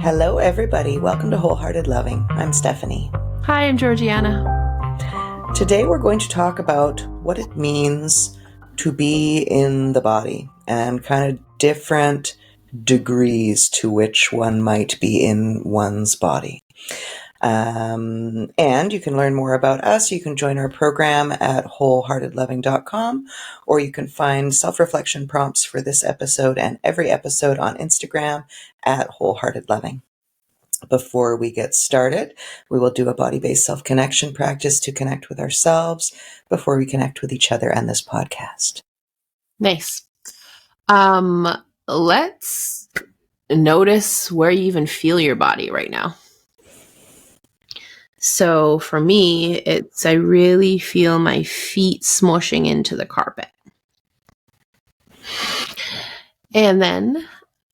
Hello, everybody. Welcome to Wholehearted Loving. I'm Stephanie. Hi, I'm Georgiana. Today we're going to talk about what it means to be in the body and kind of different degrees to which one might be in one's body. And you can learn more about us. You can join our program at wholeheartedloving.com, or you can find self-reflection prompts for this episode and every episode on Instagram at wholeheartedloving. Before we get started, we will do a body-based self-connection practice to connect with ourselves before we connect with each other and this podcast. Nice. Let's notice where you even feel your body right now. So for me, I really feel my feet smushing into the carpet. And then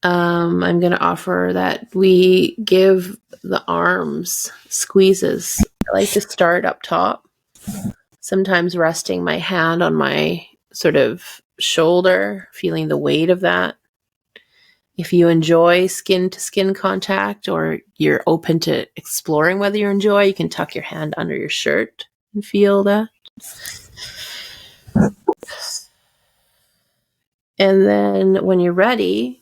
I'm going to offer that we give the arms squeezes. I like to start up top, sometimes resting my hand on my sort of shoulder, feeling the weight of that. If you enjoy skin-to-skin contact or you're open to exploring whether you enjoy, you can tuck your hand under your shirt and feel that. And then when you're ready,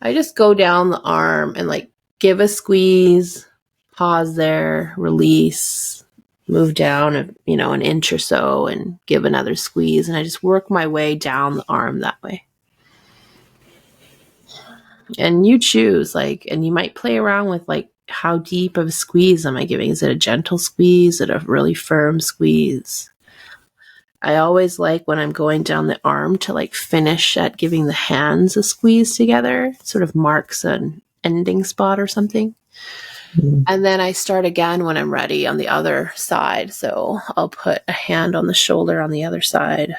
I just go down the arm and give a squeeze, pause there, release, move down an inch or so and give another squeeze. And I just work my way down the arm that way. And you choose, and you might play around with how deep of a squeeze am I giving? Is it a gentle squeeze? Is it a really firm squeeze? I always like when I'm going down the arm to finish at giving the hands a squeeze together. It sort of marks an ending spot or something. Mm-hmm. And then I start again when I'm ready on the other side. So I'll put a hand on the shoulder on the other side.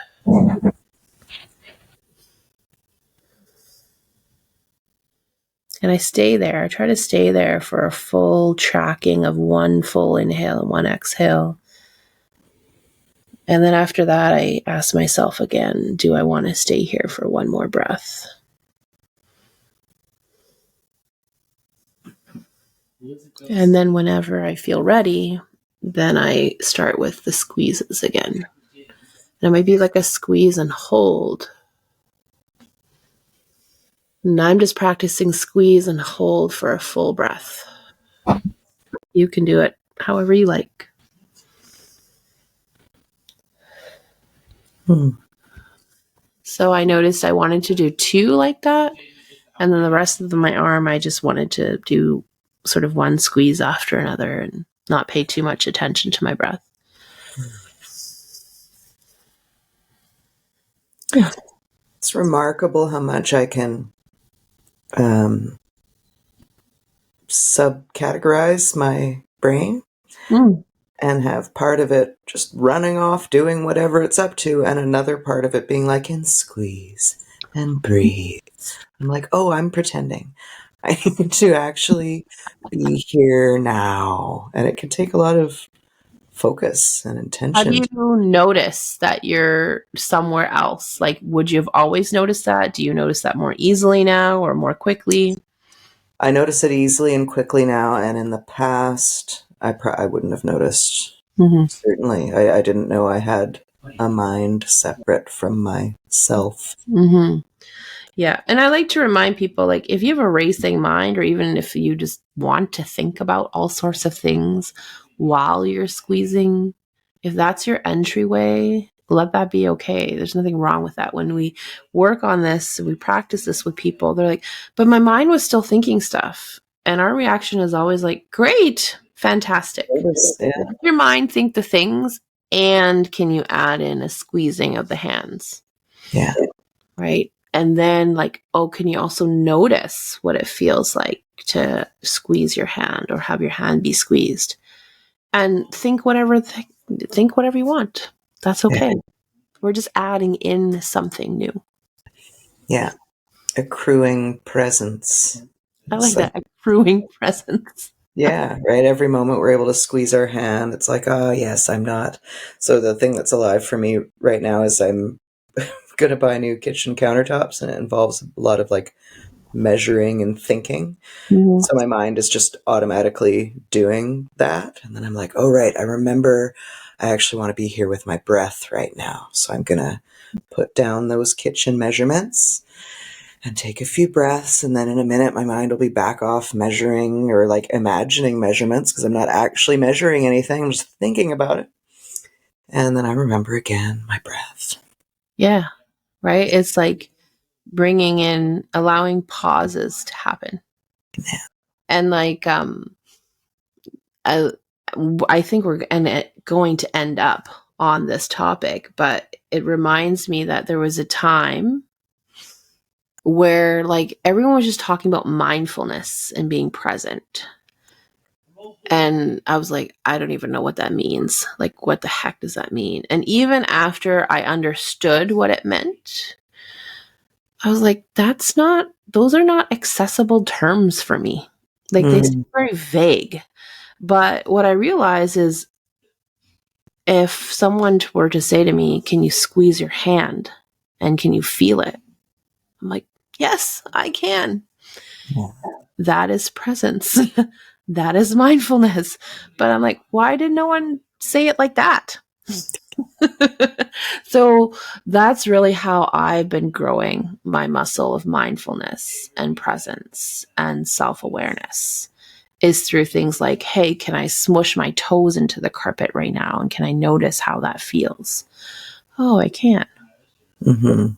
And I stay there. I try to stay there for a full tracking of one full inhale and one exhale. And then after that, I ask myself again, do I want to stay here for one more breath? And then whenever I feel ready, then I start with the squeezes again. And it might be like a squeeze and hold. And I'm just practicing squeeze and hold for a full breath. You can do it however you like. So I noticed I wanted to do 2 like that. And then the rest of my arm, I just wanted to do sort of one squeeze after another and not pay too much attention to my breath. Yeah. It's remarkable how much I can subcategorize my brain and have part of it just running off, doing whatever it's up to, and another part of it being and squeeze and breathe. I'm I'm pretending. I need to actually be here now. And it can take a lot of focus and intention. How do you notice that you're somewhere else? Would you have always noticed that? Do you notice that more easily now or more quickly? I notice it easily and quickly now. And in the past, I wouldn't have noticed. Mm-hmm. Certainly. I didn't know I had a mind separate from myself. Mm-hmm. Yeah. And I like to remind people, if you have a racing mind, or even if you just want to think about all sorts of things while you're squeezing, if that's your entryway, let that be okay. There's nothing wrong with that. When we work on this, we practice this with people, they're but my mind was still thinking stuff. And our reaction is always great, fantastic. Yeah. Let your mind think the things, and can you add in a squeezing of the hands? Yeah. Right. And then can you also notice what it feels like to squeeze your hand or have your hand be squeezed? And think whatever you want. That's okay. Yeah. We're just adding in something new. Yeah. Accruing presence. I like that. Accruing presence. Yeah, right. Every moment we're able to squeeze our hand. It's oh, yes, I'm not. So the thing that's alive for me right now is I'm going to buy new kitchen countertops, and it involves a lot of measuring and thinking. Mhm. So my mind is just automatically doing that. And then I'm like, oh, right, I remember I actually want to be here with my breath right now. So I'm going to put down those kitchen measurements and take a few breaths. And then in a minute, my mind will be back off measuring or like imagining measurements because I'm not actually measuring anything. I'm just thinking about it. And then I remember again my breath. Yeah. Right. It's like bringing in, allowing pauses to happen. Yeah. And like, I think we're going to end up on this topic, but it reminds me that there was a time where like everyone was just talking about mindfulness and being present. And I was like, I don't even know what that means. Like, what the heck does that mean? And even after I understood what it meant, I was like, those are not accessible terms for me. Like, they seem very vague. But what I realize is if someone were to say to me, can you squeeze your hand and can you feel it? I'm like, yes, I can. Yeah. That is presence. That is mindfulness. But I'm like, why did no one say it like that? So that's really how I've been growing my muscle of mindfulness and presence and self-awareness, is through things like, hey, can I smush my toes into the carpet right now? And can I notice how that feels? Oh, I can. Mm-hmm.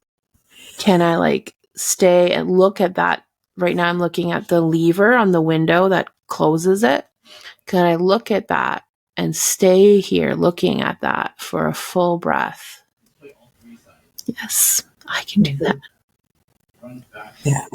Can I like stay and look at that? Right now I'm looking at the lever on the window that closes it. Can I look at that and stay here looking at that for a full breath? Yes, I can do that. Yeah.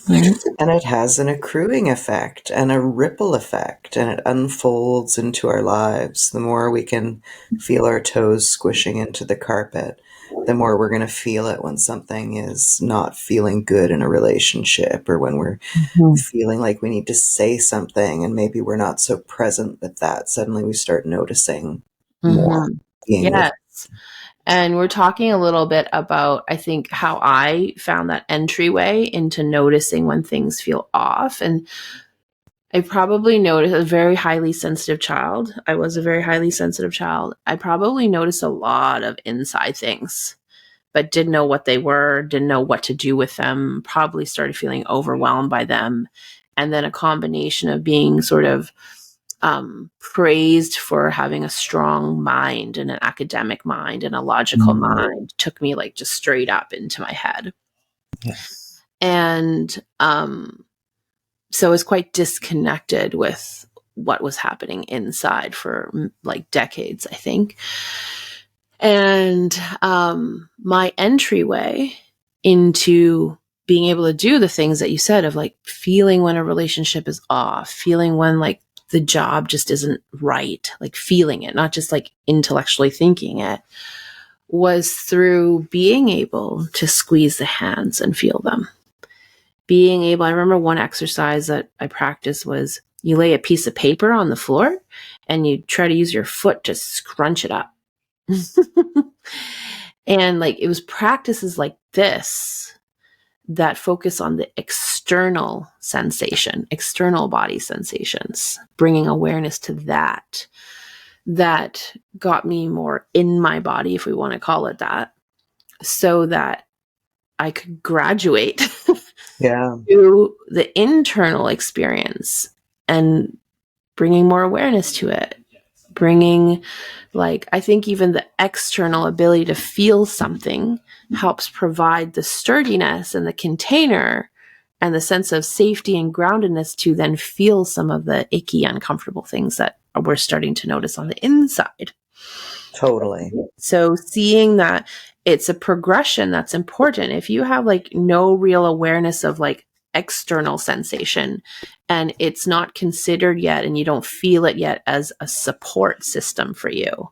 Right? And it has an accruing effect and a ripple effect, and it unfolds into our lives. The more we can feel our toes squishing into the carpet, the more we're going to feel it when something is not feeling good in a relationship, or when we're feeling like we need to say something and maybe we're not so present with that. Suddenly we start noticing more, being with. Yes. And we're talking a little bit about, I think, how I found that entryway into noticing when things feel off. And I probably noticed a very highly sensitive child. I was a very highly sensitive child. I probably noticed a lot of inside things, but didn't know what they were, didn't know what to do with them, probably started feeling overwhelmed by them. And then a combination of being sort of praised for having a strong mind and an academic mind and a logical mind took me like just straight up into my head. Yeah. And so I was quite disconnected with what was happening inside for like decades, I think. And my entryway into being able to do the things that you said of like feeling when a relationship is off, feeling when like the job just isn't right, like feeling it, not just like intellectually thinking it, was through being able to squeeze the hands and feel them. Being able, I remember one exercise that I practiced was you lay a piece of paper on the floor and you try to use your foot to scrunch it up. And like it was practices like this that focus on the external sensation, external body sensations, bringing awareness to that, that got me more in my body, if we want to call it that, so that I could graduate Yeah. to the internal experience and bringing more awareness to it, bringing like, I think even the external ability to feel something helps provide the sturdiness and the container and the sense of safety and groundedness to then feel some of the icky, uncomfortable things that we're starting to notice on the inside. Totally. So seeing that it's a progression that's important. If you have like no real awareness of like external sensation and it's not considered yet and you don't feel it yet as a support system for you,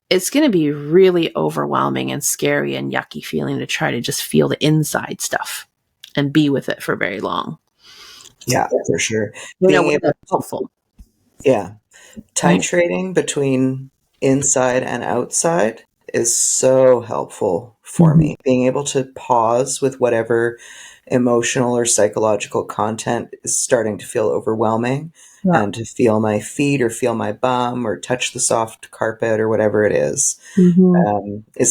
it's going to be really overwhelming and scary and yucky feeling to try to just feel the inside stuff and be with it for very long. Yeah, for sure. You know, Being whether able that's helpful. Yeah. Right? Titrating between inside and outside is so helpful for me. Being able to pause with whatever emotional or psychological content is starting to feel overwhelming, Yeah. and to feel my feet or feel my bum or touch the soft carpet or whatever it is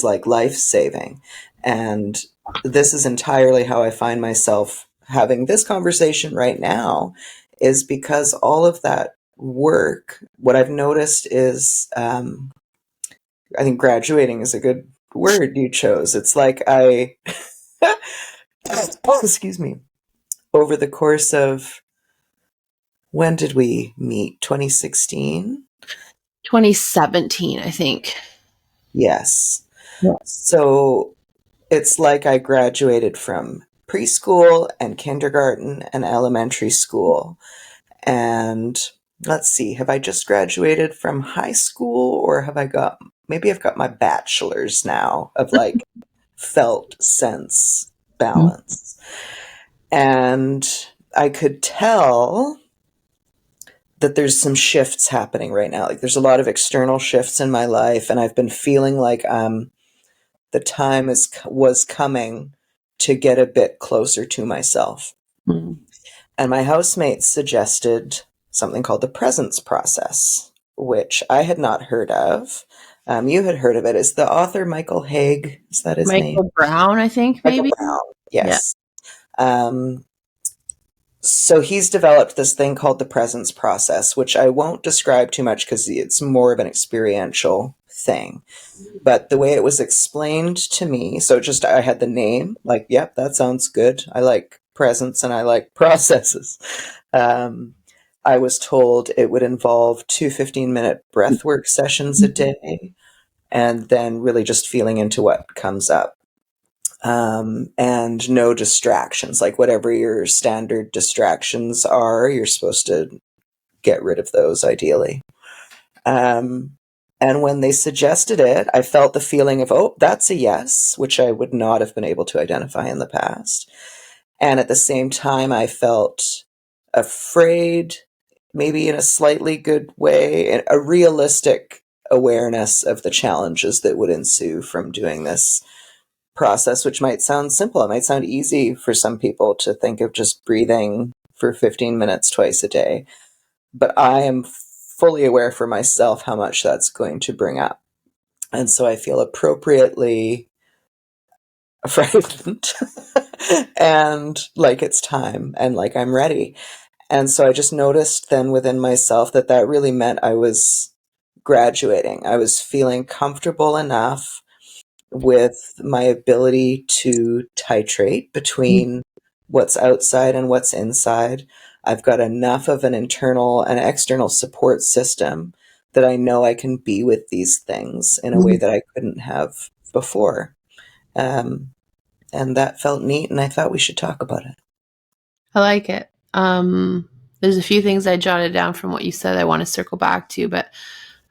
like life-saving. And this is entirely how I find myself having this conversation right now, is because all of that work, what I've noticed is, I think graduating is a good word you chose. It's like excuse me, over the course of, when did we meet? 2016? 2017, I think. Yes. Yeah. So it's like I graduated from preschool and kindergarten and elementary school. And let's see, have I just graduated from high school, or maybe I've got my bachelor's now of like felt sense balance. And I could tell that there's some shifts happening right now. Like there's a lot of external shifts in my life, and I've been feeling like the time was coming to get a bit closer to myself. And my housemates suggested something called the presence process, which I had not heard of. You had heard of it. Is the author Michael Haig? Is that his name? Michael Brown, I think, Michael maybe. Brown. Yes. So he's developed this thing called the presence process, which I won't describe too much because it's more of an experiential thing. But the way it was explained to me, so just I had the name, like, yep, that sounds good. I like presence and I like processes. I was told it would involve 2 15-minute breathwork sessions a day, and then really just feeling into what comes up. And no distractions, like whatever your standard distractions are, you're supposed to get rid of those ideally. And when they suggested it, I felt the feeling of, oh, that's a yes, which I would not have been able to identify in the past. And at the same time, I felt afraid, maybe in a slightly good way, a realistic awareness of the challenges that would ensue from doing this process, which might sound simple. It might sound easy for some people to think of just breathing for 15 minutes twice a day. But I am fully aware for myself how much that's going to bring up. And so I feel appropriately frightened and like it's time and like I'm ready. And so I just noticed then within myself that really meant I was graduating. I was feeling comfortable enough with my ability to titrate between what's outside and what's inside. I've got enough of an internal and external support system that I know I can be with these things in a way that I couldn't have before. And that felt neat, and I thought we should talk about it. I like it. There's a few things I jotted down from what you said I want to circle back to, but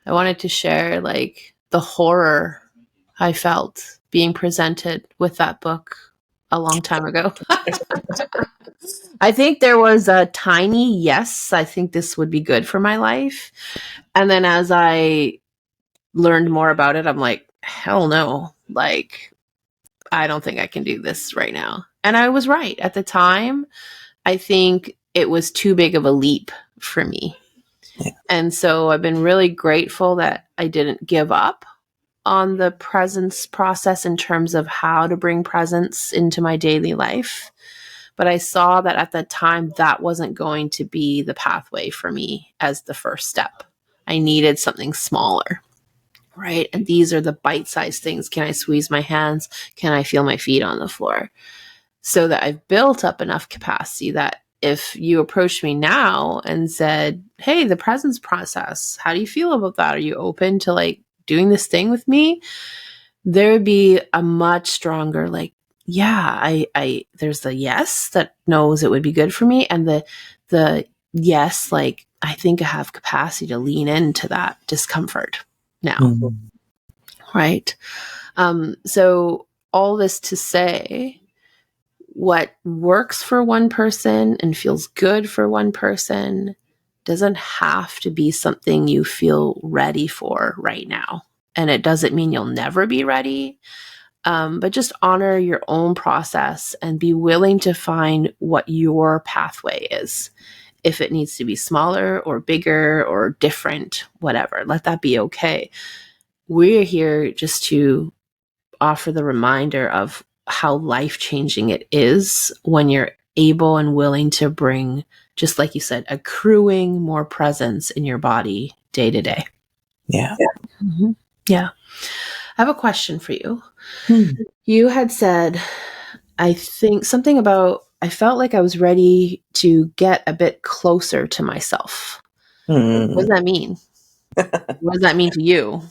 I wanted to share like the horror I felt being presented with that book a long time ago. I think there was a tiny yes, I think this would be good for my life. And then as I learned more about it, I'm like, hell no. Like, I don't think I can do this right now. And I was right. At the time, I think it was too big of a leap for me. Yeah. And so I've been really grateful that I didn't give up on the presence process in terms of how to bring presence into my daily life. But I saw that at the time that wasn't going to be the pathway for me as the first step. I needed something smaller, right? And these are the bite-sized things. Can I squeeze my hands? Can I feel my feet on the floor? So that I've built up enough capacity that if you approached me now and said, hey, the presence process, how do you feel about that? Are you open to like doing this thing with me? There would be a much stronger, like, yeah, I there's the yes that knows it would be good for me. And the yes, like, I think I have capacity to lean into that discomfort now. Mm-hmm. Right. So all this to say, what works for one person and feels good for one person doesn't have to be something you feel ready for right now. And it doesn't mean you'll never be ready. But just honor your own process and be willing to find what your pathway is. If it needs to be smaller or bigger or different, whatever, let that be okay. We're here just to offer the reminder of how life-changing it is when you're able and willing to bring, just like you said, accruing more presence in your body day to day. Yeah. Mm-hmm. Yeah. I have a question for you. Hmm. You had said, I think something about, I felt like I was ready to get a bit closer to myself. What does that mean? What does that mean to you?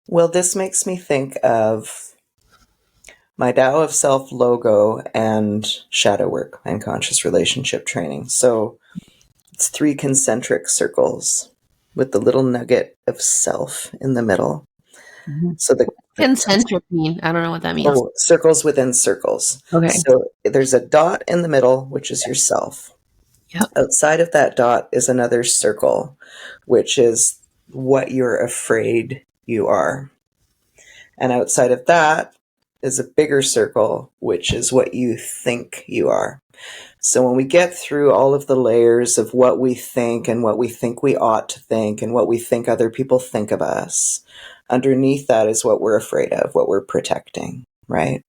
Well, this makes me think of my Tao of Self logo and shadow work and conscious relationship training. So it's 3 concentric circles with the little nugget of self in the middle. Mm-hmm. So the Concentric mean? I don't know what that means. circles within circles. Okay. So there's a dot in the middle, which is yourself. Yep. Outside of that dot is another circle, which is what you're afraid you are. And outside of that is a bigger circle, which is what you think you are. So when we get through all of the layers of what we think and what we think we ought to think and what we think other people think of us, underneath that is what we're afraid of, what we're protecting, right?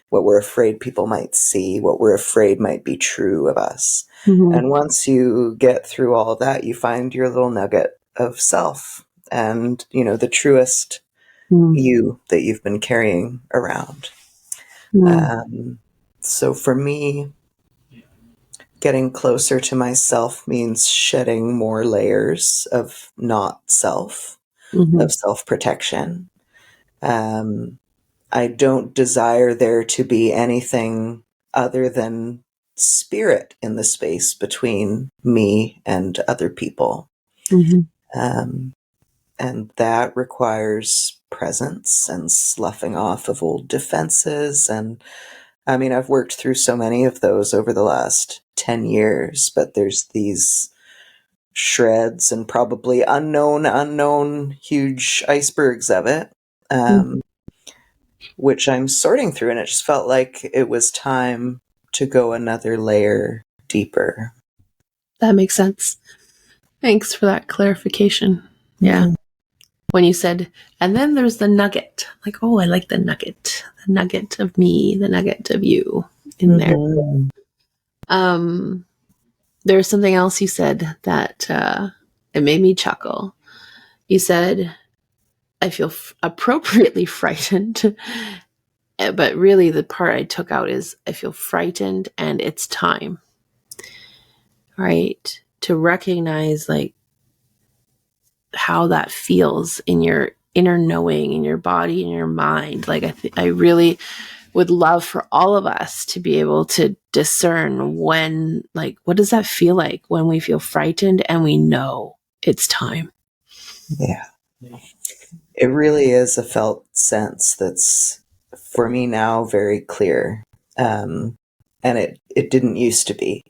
What we're afraid people might see, what we're afraid might be true of us. Mm-hmm. And once you get through all of that, you find your little nugget of self and, the truest you that you've been carrying around. So for me, getting closer to myself means shedding more layers of not self, of self-protection. I don't desire there to be anything other than spirit in the space between me and other people. And that requires presence and sloughing off of old defenses. And I mean, I've worked through so many of those over the last 10 years, but there's these shreds and probably unknown huge icebergs of it, which I'm sorting through. And it just felt like it was time to go another layer deeper. That makes sense. Thanks for that clarification. Yeah. When you said, and then there's the nugget, like, oh, I like the nugget of me, the nugget of you in there. There's something else you said that it made me chuckle. You said, I feel appropriately frightened, but really the part I took out is I feel frightened and it's time, right? To recognize like how that feels in your inner knowing, in your body, in your mind. Like I really would love for all of us to be able to discern when, like, what does that feel like when we feel frightened and we know it's time? Yeah. It really is a felt sense that's, for me now, very clear. And it didn't used to be.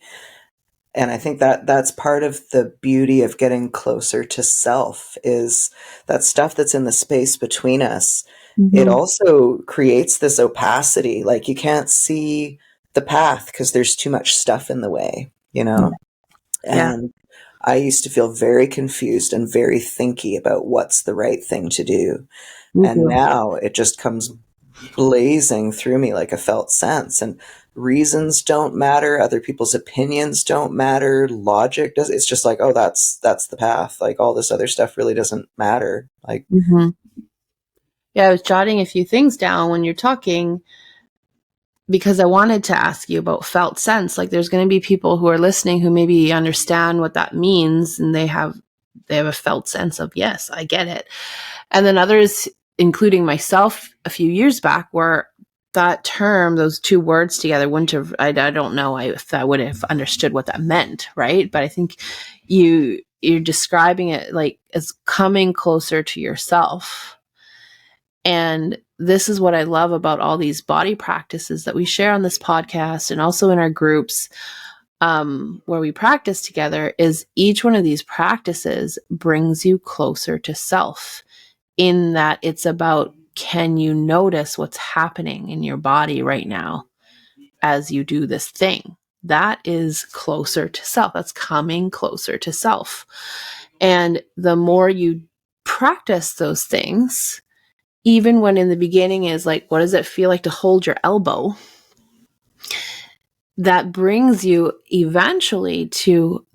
And I think that that's part of the beauty of getting closer to self is that stuff that's in the space between us. It also creates this opacity. Like you can't see the path because there's too much stuff in the way, Yeah. And I used to feel very confused and very thinky about what's the right thing to do. And now it just comes blazing through me like a felt sense. And reasons don't matter. Other people's opinions don't matter. Logic does. It's just like, oh, that's the path. Like all this other stuff really doesn't matter. Like, yeah, I was jotting a few things down when you're talking because I wanted to ask you about felt sense. Like there's going to be people who are listening who maybe understand what that means and they have a felt sense of, yes, I get it. And then others, including myself a few years back, where that term, those two words together wouldn't have, I don't know if I would have understood what that meant, right? But I think you're describing it like as coming closer to yourself. And this is what I love about all these body practices that we share on this podcast and also in our groups. where we practice together, is each one of these practices brings you closer to self, in that it's about, can you notice what's happening in your body right now as you do this thing? That is closer to self. That's coming closer to self. And the more you practice those things, even when in the beginning is like, what does it feel like to hold your elbow? That brings you eventually to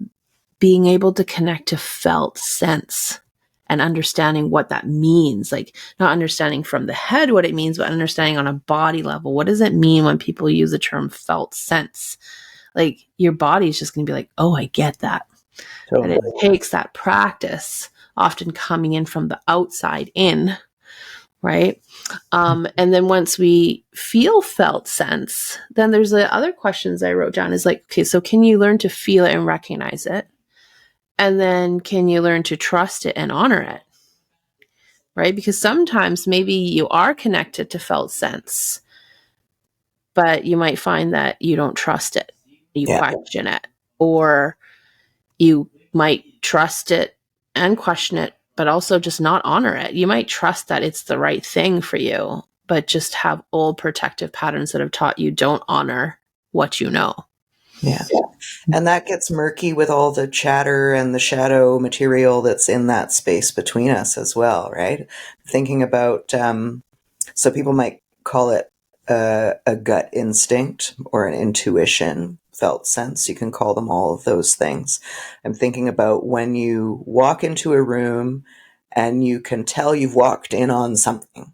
being able to connect to felt sense and understanding what that means. Like, not understanding from the head what it means, but understanding on a body level. What does it mean when people use the term felt sense? Like, your body's just going to be like, oh, I get that. Totally. And it takes that practice, often coming in from the outside in, right? And then once we feel felt sense, then there's the other questions I wrote down is like, okay, so can you learn to feel it and recognize it? And then can you learn to trust it and honor it? Right? Because sometimes maybe you are connected to felt sense, but you might find that you don't trust it. You question it, or you might trust it and question it, but also just not honor it. You might trust that it's the right thing for you, but just have old protective patterns that have taught you don't honor what you know. Yeah. And that gets murky with all the chatter and the shadow material that's in that space between us as well, right? Thinking about, so people might call it a gut instinct or an intuition, felt sense. You can call them all of those things. I'm thinking about when you walk into a room and you can tell you've walked in on something.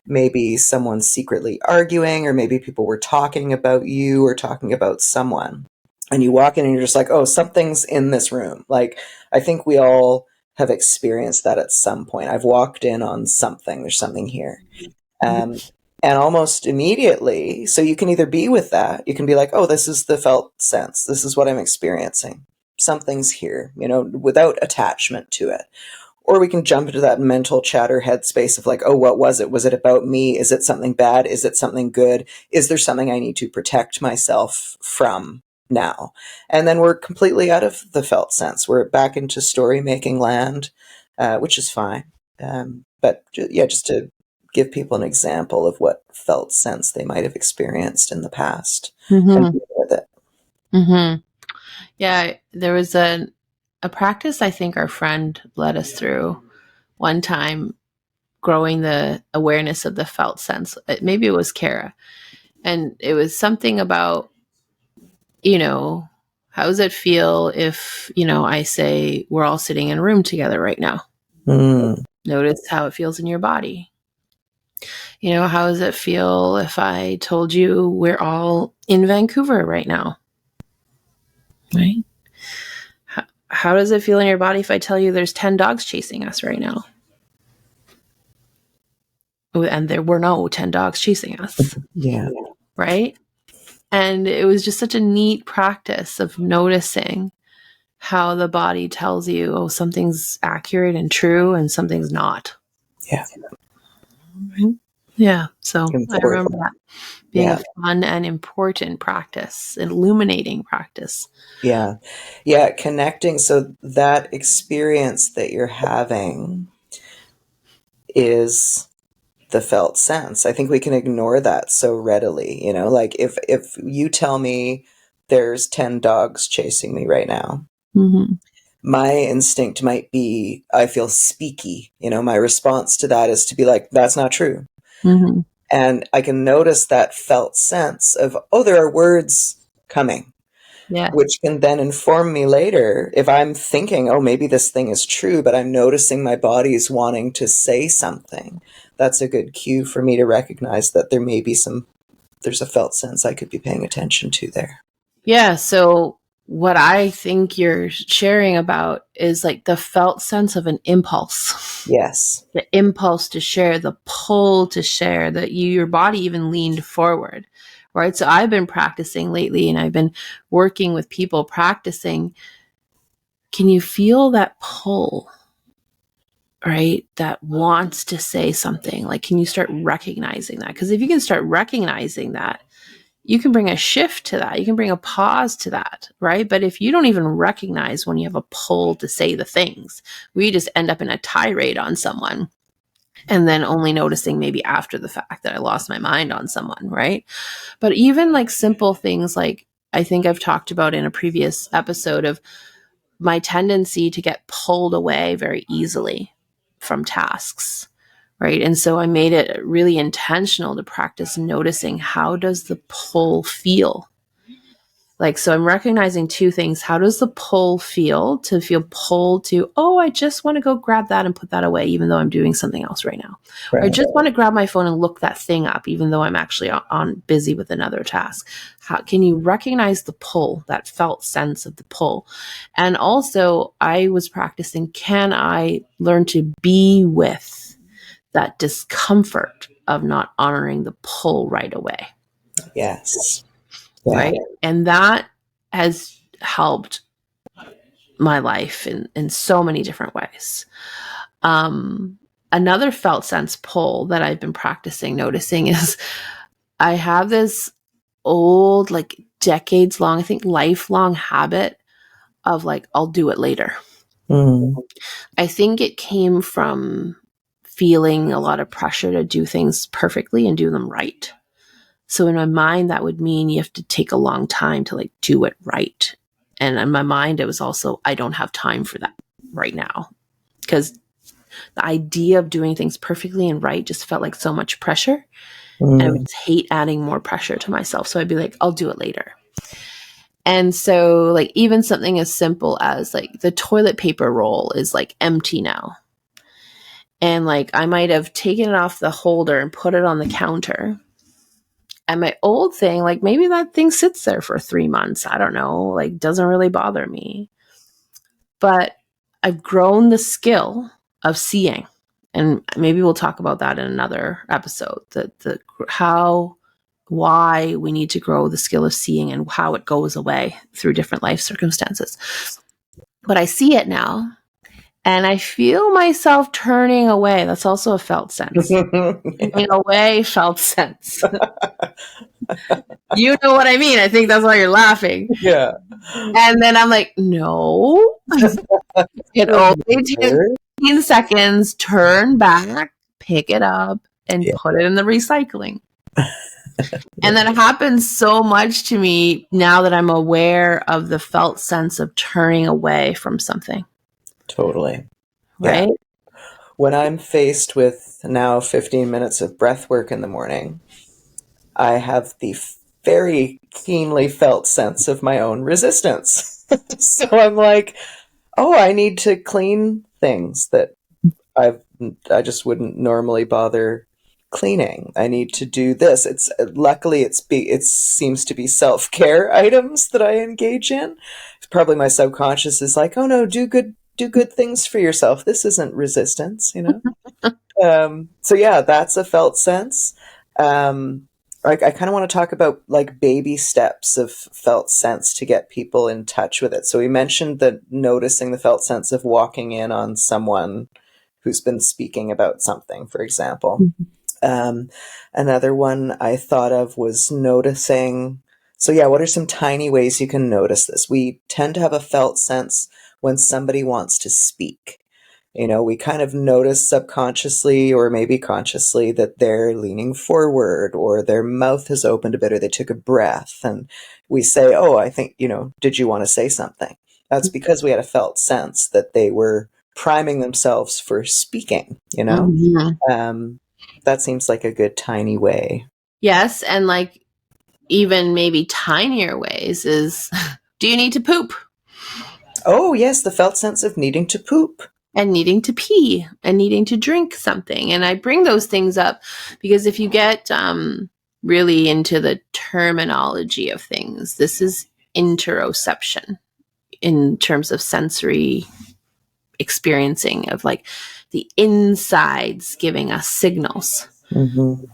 Maybe someone's secretly arguing, or maybe people were talking about you or talking about someone. And you walk in and you're just like, oh, something's in this room. Like, I think we all have experienced that at some point. I've walked in on something. There's something here. And almost immediately, so you can either be with that, you can be like, oh, this is the felt sense. This is what I'm experiencing. Something's here, without attachment to it. Or we can jump into that mental chatter headspace of like, oh, what was it? Was it about me? Is it something bad? Is it something good? Is there something I need to protect myself from now? And then we're completely out of the felt sense. We're back into story making land, which is fine. But just to give people an example of what felt sense they might have experienced in the past and deal with it. Mm-hmm. Yeah, there was a practice I think our friend led us through one time, growing the awareness of the felt sense. Maybe it was Kara. And it was something about, how does it feel if, I say we're all sitting in a room together right now? Notice how it feels in your body. How does it feel if I told you we're all in Vancouver right now? Right? How does it feel in your body if I tell you there's 10 dogs chasing us right now? And there were no 10 dogs chasing us. Yeah. Right? And it was just such a neat practice of noticing how the body tells you, oh, something's accurate and true and something's not. Yeah. Yeah. So Important. I remember that being a fun and important practice, an illuminating practice. Yeah. Yeah. Connecting. So that experience that you're having is the felt sense. I think we can ignore that so readily. Like if you tell me there's 10 dogs chasing me right now, my instinct might be, I feel speaky. My response to that is to be like, that's not true. And I can notice that felt sense of, oh, there are words coming. Yeah. Which can then inform me later if I'm thinking, oh, maybe this thing is true, but I'm noticing my body's wanting to say something. That's a good cue for me to recognize that there may be there's a felt sense I could be paying attention to there. Yeah. So what I think you're sharing about is like the felt sense of an impulse. Yes. The impulse to share, the pull to share, that your body even leaned forward. Right. So I've been practicing lately, and I've been working with people practicing. Can you feel that pull? Right? That wants to say something. Like, can you start recognizing that? Because if you can start recognizing that, you can bring a shift to that. You can bring a pause to that, right? But if you don't even recognize when you have a pull to say the things, we just end up in a tirade on someone and then only noticing maybe after the fact that I lost my mind on someone, right? But even like simple things like I think I've talked about in a previous episode of my tendency to get pulled away very easily from tasks, right? And so I made it really intentional to practice noticing, how does the pull feel? Like, so I'm recognizing two things. How does the pull feel? To feel pulled to, oh, I just want to go grab that and put that away, even though I'm doing something else right now. Right. Or I just want to grab my phone and look that thing up, even though I'm actually on busy with another task. How can you recognize the pull, that felt sense of the pull? And also, I was practicing, can I learn to be with that discomfort of not honoring the pull right away? Yes. Right. And that has helped my life in so many different ways. Another felt sense pull that I've been practicing noticing is I have this old, like decades long, I think lifelong habit of like, I'll do it later. I think it came from feeling a lot of pressure to do things perfectly and do them right. So in my mind, that would mean you have to take a long time to like do it right. And in my mind, it was also, I don't have time for that right now. Because the idea of doing things perfectly and right just felt like so much pressure. And I would just hate adding more pressure to myself. So I'd be like, I'll do it later. And so like even something as simple as like the toilet paper roll is like empty now. And like I might have taken it off the holder and put it on the counter. And my old thing, like maybe that thing sits there for 3 months. I don't know, like doesn't really bother me. But I've grown the skill of seeing. And maybe we'll talk about that in another episode, why we need to grow the skill of seeing and how it goes away through different life circumstances. But I see it now. And I feel myself turning away. That's also a felt sense. Turning away, felt sense. You know what I mean? I think that's why you're laughing. Yeah. And then I'm like, no. It only takes 15 seconds. Turn back, pick it up, and put it in the recycling. And that happens so much to me now that I'm aware of the felt sense of turning away from something. Totally. Right? Yeah. When I'm faced with now 15 minutes of breath work in the morning, I have the very keenly felt sense of my own resistance. So I'm like, oh, I need to clean things that I just wouldn't normally bother cleaning. I need to do this. It's luckily it seems to be self-care items that I engage in. Probably my subconscious is like, oh no, do good things for yourself. This isn't resistance, you know? So yeah, that's a felt sense. I kind of want to talk about like baby steps of felt sense to get people in touch with it. So we mentioned that noticing the felt sense of walking in on someone who's been speaking about something, for example. Another one I thought of was noticing. So yeah, what are some tiny ways you can notice this? We tend to have a felt sense when somebody wants to speak. You know, we kind of notice subconsciously or maybe consciously that they're leaning forward or their mouth has opened a bit or they took a breath. And we say, oh, I think, you know, did you want to say something? That's because we had a felt sense that they were priming themselves for speaking, you know? Mm-hmm. That seems like a good tiny way. Yes. And like even maybe tinier ways is, do you need to poop? Oh, yes. The felt sense of needing to poop. And needing to pee and needing to drink something. And I bring those things up because if you get really into the terminology of things, this is interoception in terms of sensory experiencing of like the insides giving us signals,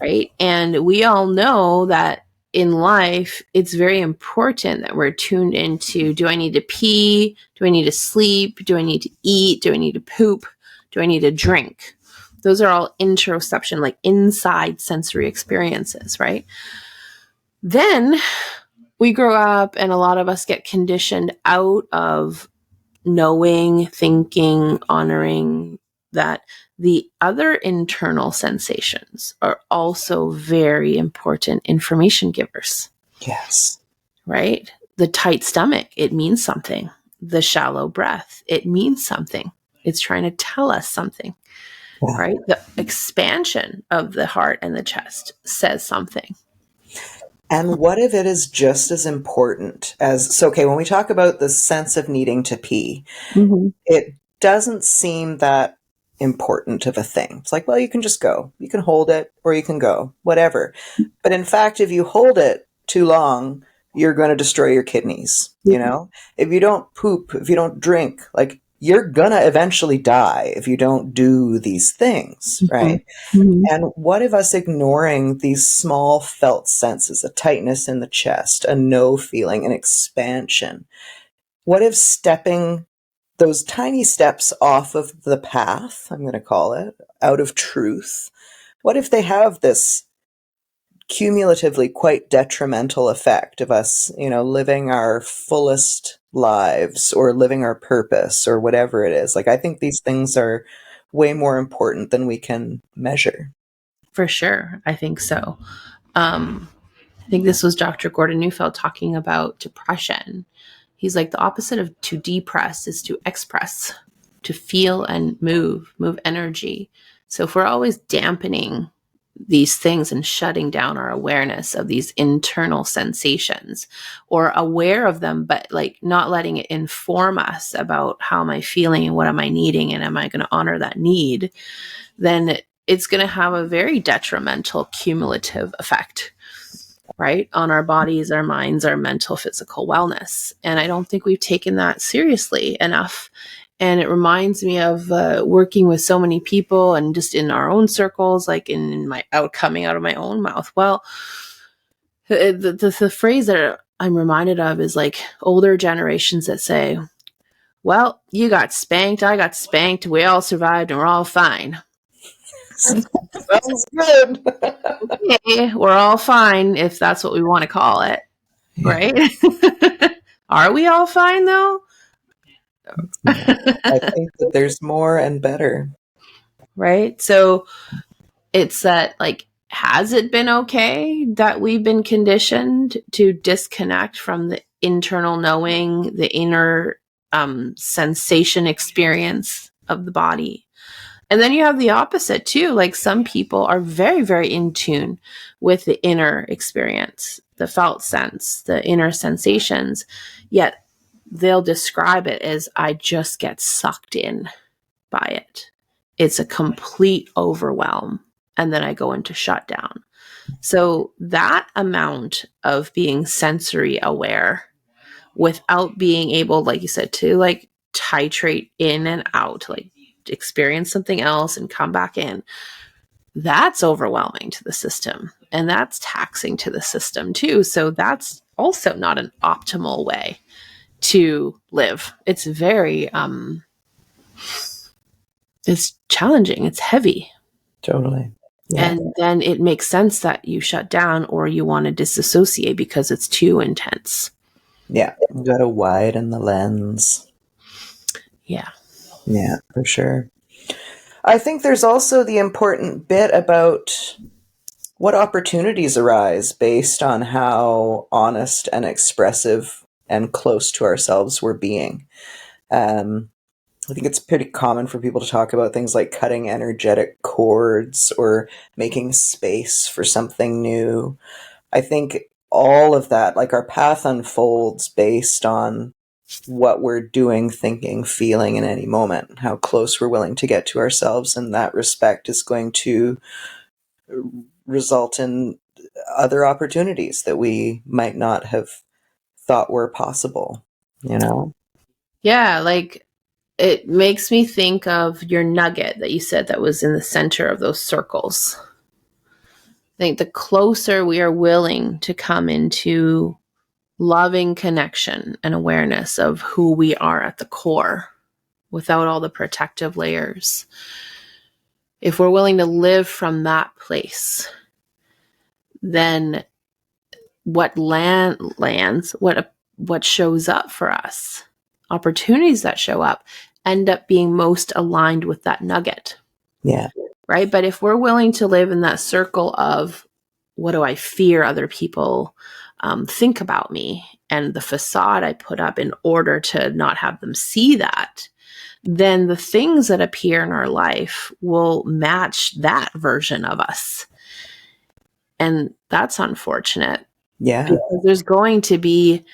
right? And we all know that in life, it's very important that we're tuned into, do I need to pee? Do I need to sleep? Do I need to eat? Do I need to poop? Do I need to drink? Those are all interoception, like inside sensory experiences, right? Then we grow up, and a lot of us get conditioned out of knowing, thinking, honoring that the other internal sensations are also very important information givers. Yes. Right? The tight stomach, it means something. The shallow breath, it means something. It's trying to tell us something. Yeah. Right? The expansion of the heart and the chest says something. And what if it is just as important as, so, okay, when we talk about the sense of needing to pee, it doesn't seem that important of a thing. It's like, well, you can just go. You can hold it or you can go, whatever. But in fact, if you hold it too long, you're going to destroy your kidneys, you know? If you don't poop, if you don't drink, like, you're going to eventually die if you don't do these things, right? And what if us ignoring these small felt senses, a tightness in the chest, a no feeling, an expansion? What if stepping those tiny steps off of the path, I'm going to call it, out of truth, what if they have this cumulatively quite detrimental effect of us, living our fullest lives or living our purpose or whatever it is? Like, I think these things are way more important than we can measure. For sure. I think so. I think this was Dr. Gordon Neufeld talking about depression. He's like, the opposite of to depress is to express, to feel and move energy. So if we're always dampening these things and shutting down our awareness of these internal sensations, or aware of them, but like not letting it inform us about how am I feeling and what am I needing and am I going to honor that need, then it's going to have a very detrimental cumulative effect, right, on our bodies, our minds, our mental, physical wellness. And I don't think we've taken that seriously enough. And it reminds me of working with so many people and just in our own circles, like in my coming out of my own mouth. Well, the phrase that I'm reminded of is like older generations that say, well, you got spanked, I got spanked, we all survived, and we're all fine. Sounds good. Okay, we're all fine if that's what we want to call it, right? Are we all fine though? I think that there's more and better. Right? So it's that, like, has it been okay that we've been conditioned to disconnect from the internal knowing, the inner sensation experience of the body? And then you have the opposite too. Like, some people are very, very in tune with the inner experience, the felt sense, the inner sensations, yet they'll describe it as, I just get sucked in by it. It's a complete overwhelm. And then I go into shutdown. So that amount of being sensory aware without being able, like you said, to like titrate in and out, like experience something else and come back in, that's overwhelming to the system. And that's taxing to the system too. So that's also not an optimal way to live. It's very, it's challenging. It's heavy. Totally. Yeah. And then it makes sense that you shut down or you want to disassociate because it's too intense. Yeah. You got to widen the lens. Yeah. Yeah, for sure. I think there's also the important bit about what opportunities arise based on how honest and expressive and close to ourselves we're being. I think it's pretty common for people to talk about things like cutting energetic cords or making space for something new. I think all of that, like, our path unfolds based on what we're doing, thinking, feeling in any moment, how close we're willing to get to ourselves. And that respect is going to result in other opportunities that we might not have thought were possible, Yeah. Like, it makes me think of your nugget that you said that was in the center of those circles. I think the closer we are willing to come into loving connection and awareness of who we are at the core without all the protective layers, if we're willing to live from that place, then what lands, what shows up for us, opportunities that show up end up being most aligned with that nugget. Yeah. Right. But if we're willing to live in that circle of what do I fear other people think about me, and the facade I put up in order to not have them see that, then the things that appear in our life will match that version of us. And that's unfortunate. Yeah. Because there's going to be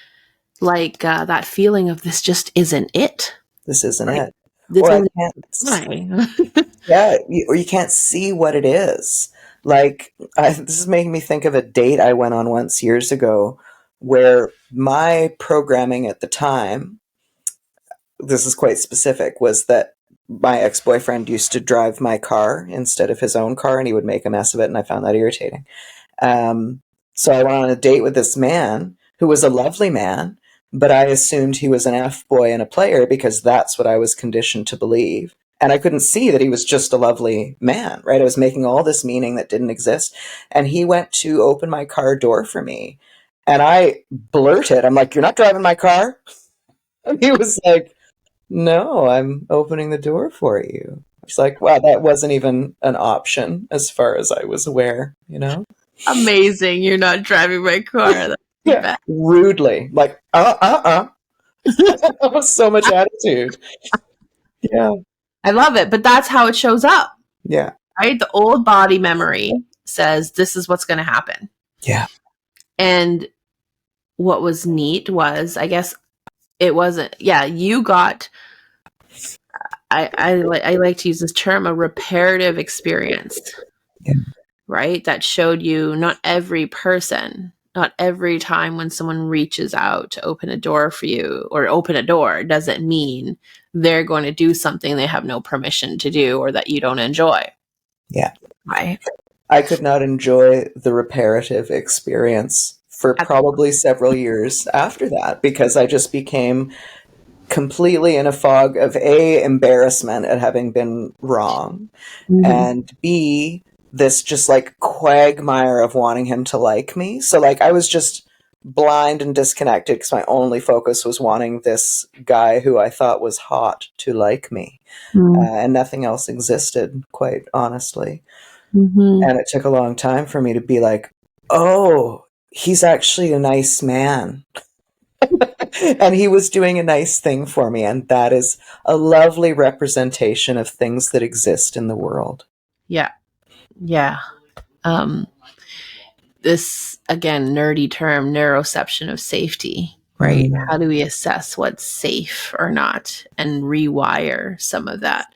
like that feeling of this just isn't it. This isn't Like, it. this Or I isn't can't. Yeah. Or you can't see what it is. Like, this is making me think of a date I went on once years ago where my programming at the time, this is quite specific, was that my ex-boyfriend used to drive my car instead of his own car, and he would make a mess of it, and I found that irritating. So I went on a date with this man who was a lovely man, but I assumed he was an F-boy and a player because that's what I was conditioned to believe. And I couldn't see that he was just a lovely man, right? I was making all this meaning that didn't exist. And he went to open my car door for me. And I blurted, I'm like, "You're not driving my car?" And he was like, "No, I'm opening the door for you." It's like, wow, that wasn't even an option as far as I was aware, you know? amazing. You're not driving my car. That's Yeah, bad. rudely, like, with so much attitude. Yeah, I love it, but that's how it shows up, yeah, right? The old body memory says this is what's going to happen. yeah, And what was neat was, I guess it wasn't, yeah, you got, I like to use this term, a reparative experience, yeah, right? That showed you not every person, not every time when someone reaches out to open a door for you or open a door doesn't mean they're going to do something they have no permission to do or that you don't enjoy. yeah. Right. I could not enjoy the reparative experience for probably several years after that because I just became completely in a fog of A, embarrassment at having been wrong, and B, this just like quagmire of wanting him to like me. So like I was just blind and disconnected because my only focus was wanting this guy who I thought was hot to like me. And nothing else existed, quite honestly. And it took a long time for me to be like, oh, he's actually a nice man. And he was doing a nice thing for me. And that is a lovely representation of things that exist in the world. Yeah. Yeah. This, again, nerdy term, neuroception of safety, right? How do we assess what's safe or not and rewire some of that?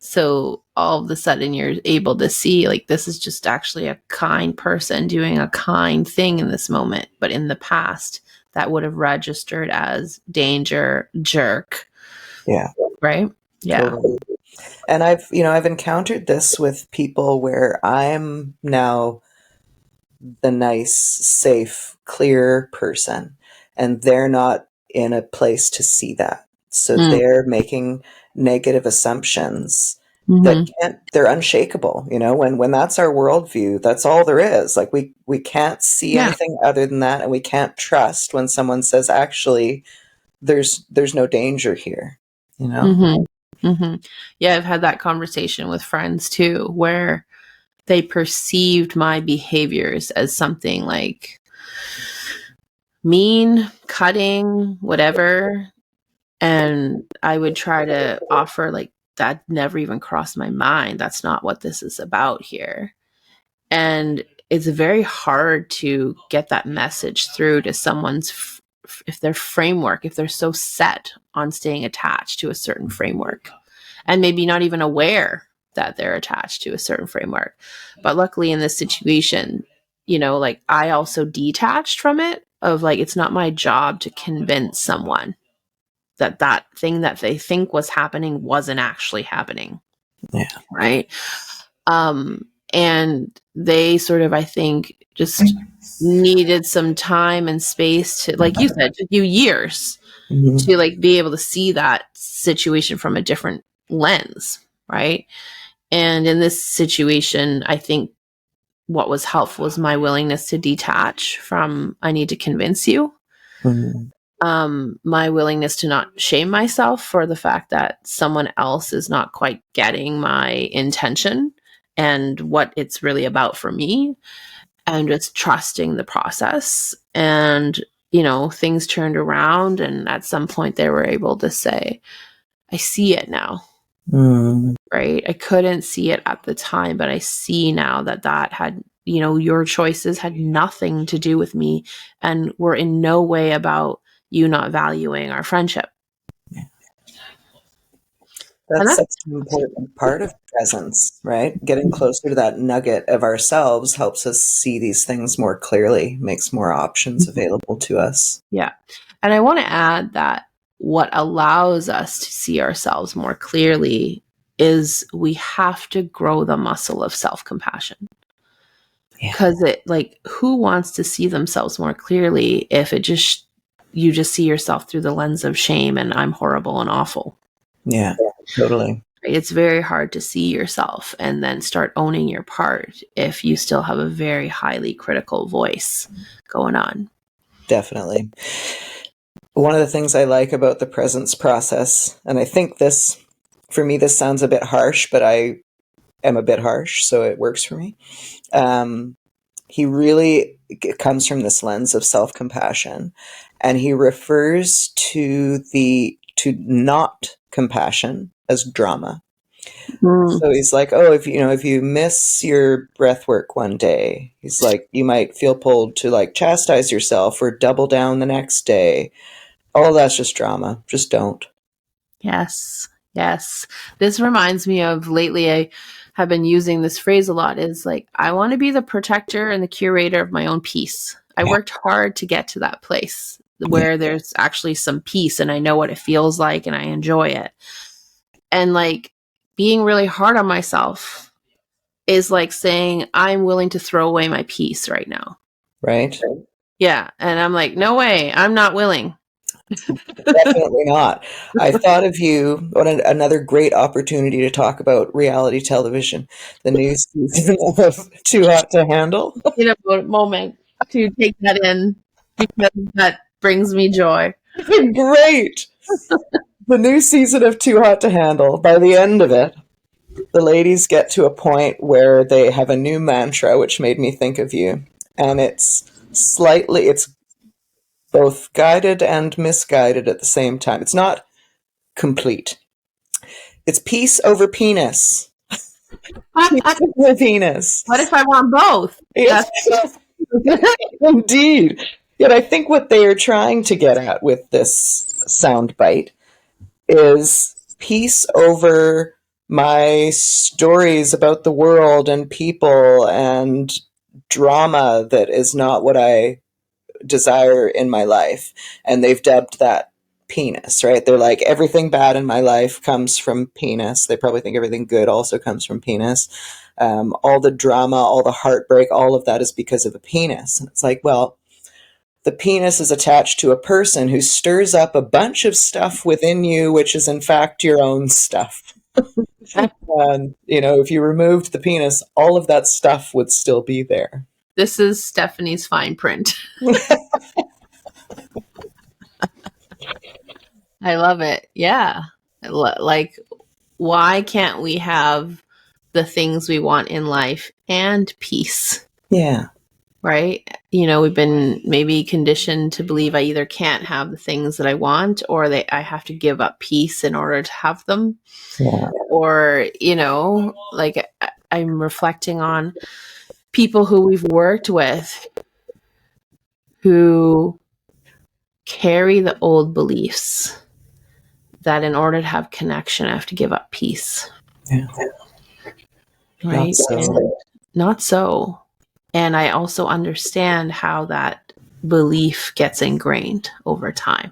So all of a sudden you're able to see like this is just actually a kind person doing a kind thing in this moment. But in the past, that would have registered as danger, jerk. Yeah. Right? Yeah. Totally. And I've encountered this with people where I'm now the nice, safe, clear person, and they're not in a place to see that. So they're making negative assumptions that they're unshakable. When that's our worldview, that's all there is. Like we can't see anything other than that, and we can't trust when someone says, actually, there's no danger here. Yeah, I've had that conversation with friends too, where they perceived my behaviors as something like mean, cutting, whatever. And I would try to offer like, that never even crossed my mind. That's not what this is about here. And it's very hard to get that message through to someone's, if their framework, if they're so set on staying attached to a certain framework and maybe not even aware that they're attached to a certain framework. But luckily in this situation, like I also detached from it of like, it's not my job to convince someone that thing that they think was happening wasn't actually happening. Yeah. Right. And they sort of, I think, just needed some time and space to, like you said, a few years to like be able to see that situation from a different lens. Right. And in this situation, I think what was helpful was my willingness to detach from I need to convince you. My willingness to not shame myself for the fact that someone else is not quite getting my intention and what it's really about for me, and just trusting the process. And, things turned around, and at some point they were able to say, I see it now. Right? I couldn't see it at the time, but I see now that had, your choices had nothing to do with me and were in no way about you not valuing our friendship. That's such an important part of presence, right? Getting closer to that nugget of ourselves helps us see these things more clearly, makes more options available to us. Yeah. And I want to add that what allows us to see ourselves more clearly is we have to grow the muscle of self-compassion. Because who wants to see themselves more clearly if you just see yourself through the lens of shame and I'm horrible and awful? Yeah, totally. It's very hard to see yourself and then start owning your part if you still have a very highly critical voice going on. Definitely. One of the things I like about the presence process, and I think for me, this sounds a bit harsh, but I am a bit harsh, so it works for me. He really comes from this lens of self-compassion, and he refers to not compassion as drama. So he's like, oh, if you miss your breath work one day, he's like, you might feel pulled to chastise yourself or double down the next day. All that's just drama. Just don't. Yes. This reminds me of lately, I have been using this phrase a lot, is I want to be the protector and the curator of my own peace. I worked hard to get to that place where there's actually some peace and I know what it feels like and I enjoy it. And being really hard on myself is like saying, I'm willing to throw away my peace right now. Right? Yeah. And I'm like, no way, I'm not willing. Definitely not. I thought of you, what another great opportunity to talk about reality television, the new season of Too Hot to Handle. In a moment to take that in because that brings me joy. Great. The new season of Too Hot to Handle, by the end of it, the ladies get to a point where they have a new mantra, which made me think of you. And it's both guided and misguided at the same time. It's not complete. It's peace over penis. Peace over penis. What if I want both? Yes. Indeed. Yet I think what they are trying to get at with this soundbite is peace over my stories about the world and people and drama that is not what I desire in my life. And they've dubbed that penis, right? They're like, everything bad in my life comes from penis. They probably think everything good also comes from penis. All the drama, all the heartbreak, all of that is because of a penis. And it's like, well, the penis is attached to a person who stirs up a bunch of stuff within you, which is in fact your own stuff. And, if you removed the penis, all of that stuff would still be there. This is Stephanie's fine print. I love it. Yeah. Why can't we have the things we want in life and peace? Yeah. Right? We've been maybe conditioned to believe I either can't have the things that I want or I have to give up peace in order to have them. Yeah. Or, I'm reflecting on people who we've worked with who carry the old beliefs that in order to have connection, I have to give up peace. Yeah. Right? Not so. And I also understand how that belief gets ingrained over time.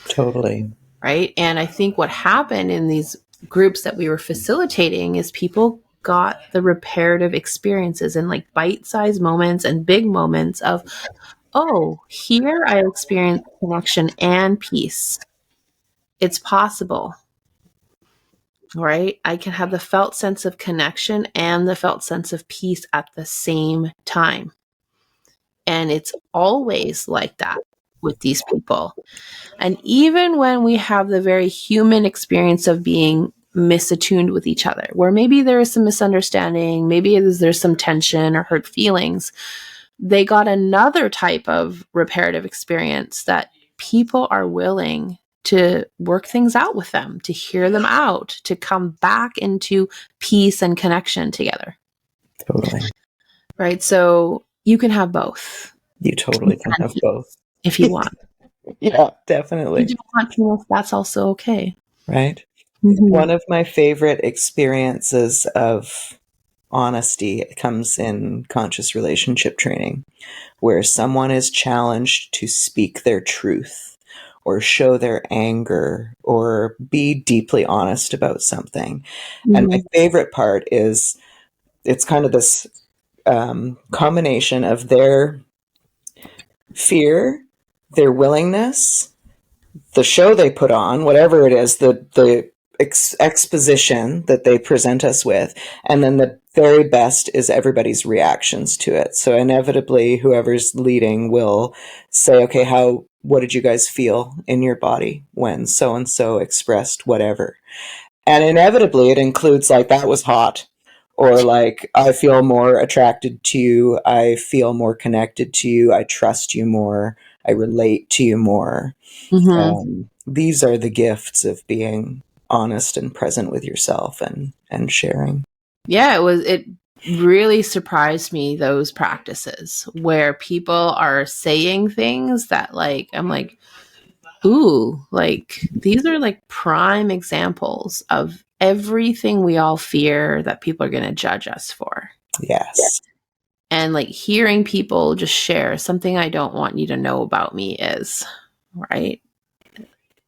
Totally. Right? And I think what happened in these groups that we were facilitating is people got the reparative experiences in bite-sized moments and big moments of, oh, here I experience connection and peace. It's possible. right? I can have the felt sense of connection and the felt sense of peace at the same time. And it's always like that with these people. And even when we have the very human experience of being misattuned with each other, where maybe there is some misunderstanding, maybe there's some tension or hurt feelings, they got another type of reparative experience that people are willing to work things out with them, to hear them out, to come back into peace and connection together. Totally. Right? So you can have both. You totally can have both. If you want. Yeah, If definitely. you don't want to, that's also okay. Right? Mm-hmm. One of my favorite experiences of honesty comes in conscious relationship training, where someone is challenged to speak their truth or show their anger or be deeply honest about something. And my favorite part is it's kind of this combination of their fear, their willingness, the show they put on, whatever it is, the exposition that they present us with, and then the very best is everybody's reactions to it. So inevitably, whoever's leading will say, "Okay, what did you guys feel in your body when so and so expressed whatever?" And inevitably, it includes like, "That was hot." Or like, "I feel more attracted to you. I feel more connected to you. I trust you more. I relate to you more." These are the gifts of being honest and present with yourself and sharing. Yeah, it really surprised me, those practices where people are saying things that like I'm like, ooh, like these are like prime examples of everything we all fear that people are going to judge us for. Yes. And like hearing people just share something I don't want you to know about me is, right?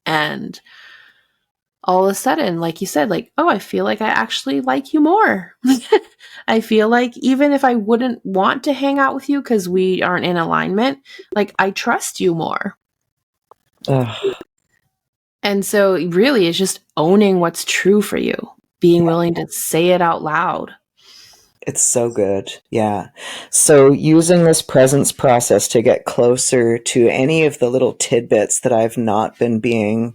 And all of a sudden, like you said, like, oh, I feel like I actually like you more. I feel like even if I wouldn't want to hang out with you because we aren't in alignment, like I trust you more. Ugh. And so really it's just owning what's true for you, being willing to say it out loud. It's so good. Yeah. So using this presence process to get closer to any of the little tidbits that I've not been being,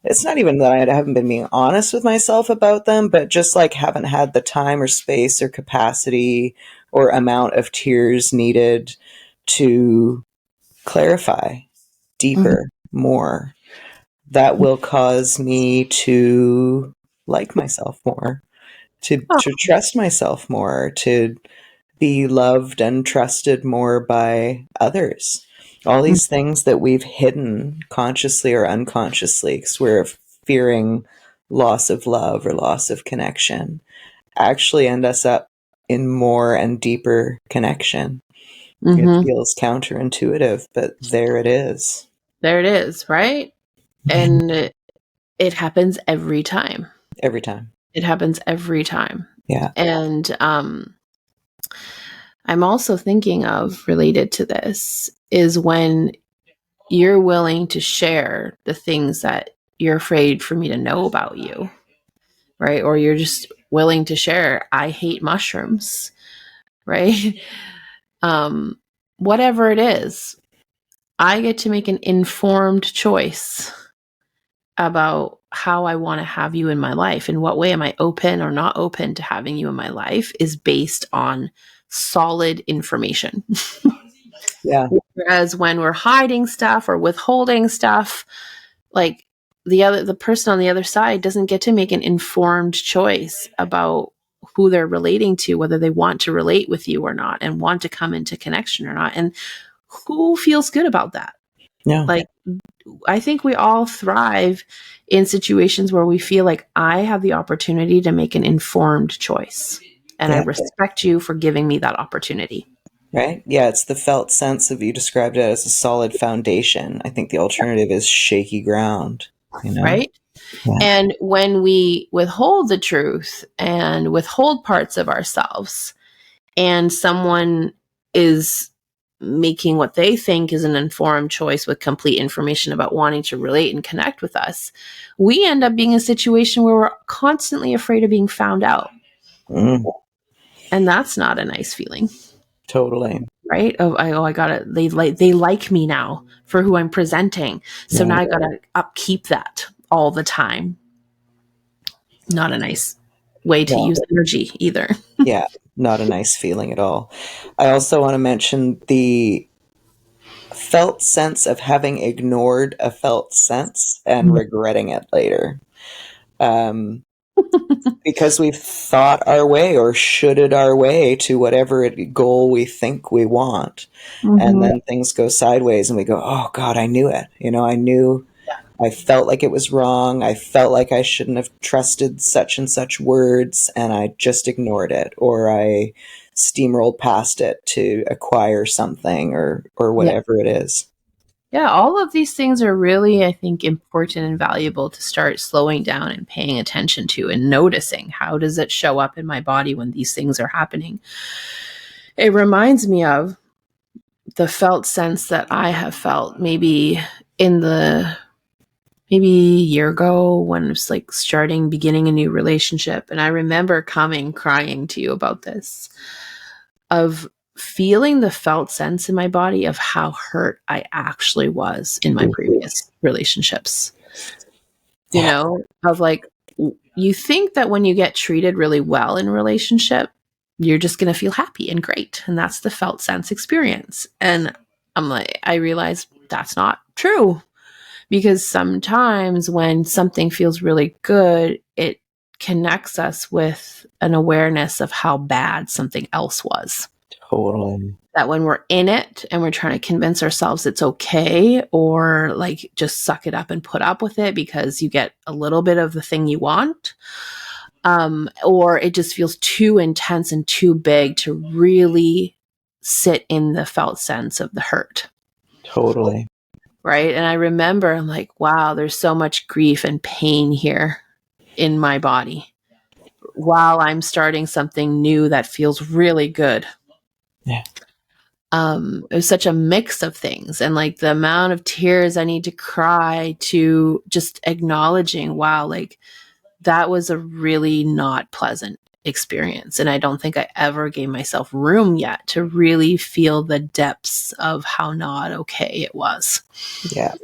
it's not even that I haven't been being honest with myself about them, but just like haven't had the time or space or capacity or amount of tears needed to clarify deeper, more. That will cause me to like myself more, to trust myself more, to be loved and trusted more by others. All these things that we've hidden consciously or unconsciously because we're fearing loss of love or loss of connection actually end us up in more and deeper connection. It feels counterintuitive, but there it is. There it is, right? And it happens every time. Every time. It happens every time. Yeah. And I'm also thinking of, related to this, is when you're willing to share the things that you're afraid for me to know about you, right? Or you're just willing to share, I hate mushrooms, right? Whatever it is, I get to make an informed choice about how I want to have you in my life. In what way am I open or not open to having you in my life is based on solid information. Yeah. Whereas when we're hiding stuff or withholding stuff, like the person on the other side doesn't get to make an informed choice about who they're relating to, whether they want to relate with you or not and want to come into connection or not. And who feels good about that? Yeah. Like, I think we all thrive in situations where we feel like I have the opportunity to make an informed choice. And I respect you for giving me that opportunity. Right? Yeah, it's the felt sense of, you described it as a solid foundation. I think the alternative is shaky ground, Right? Yeah. And when we withhold the truth and withhold parts of ourselves, and someone is making what they think is an informed choice with complete information about wanting to relate and connect with us, we end up being in a situation where we're constantly afraid of being found out. Mm. And that's not a nice feeling. Totally. Right? I gotta, they like me now for who I'm presenting. So now I gotta upkeep that all the time. Not a nice way to use energy either. Yeah, not a nice feeling at all. I also want to mention the felt sense of having ignored a felt sense and regretting it later. Because we've thought our way or shoulded our way to whatever goal we think we want. And then things go sideways and we go, oh God, I knew it. I knew. I felt like it was wrong. I felt like I shouldn't have trusted such and such words, and I just ignored it, or I steamrolled past it to acquire something or whatever it is. Yeah, all of these things are really, I think, important and valuable to start slowing down and paying attention to and noticing. How does it show up in my body when these things are happening? It reminds me of the felt sense that I have felt maybe a year ago when it was like beginning a new relationship. And I remember crying to you about this, of feeling the felt sense in my body of how hurt I actually was in my previous relationships. Of like, you think that when you get treated really well in a relationship, you're just going to feel happy and great. And that's the felt sense experience. And I realized that's not true. Because sometimes when something feels really good, it connects us with an awareness of how bad something else was. Totally. That when we're in it and we're trying to convince ourselves it's okay, or like just suck it up and put up with it because you get a little bit of the thing you want, or it just feels too intense and too big to really sit in the felt sense of the hurt. Totally. Right. And I remember I'm like, wow, there's so much grief and pain here in my body while I'm starting something new that feels really good. Yeah. It was such a mix of things, and like the amount of tears I need to cry to just acknowledging, wow, like that was a really not pleasant experience. And I don't think I ever gave myself room yet to really feel the depths of how not okay it was. Yeah.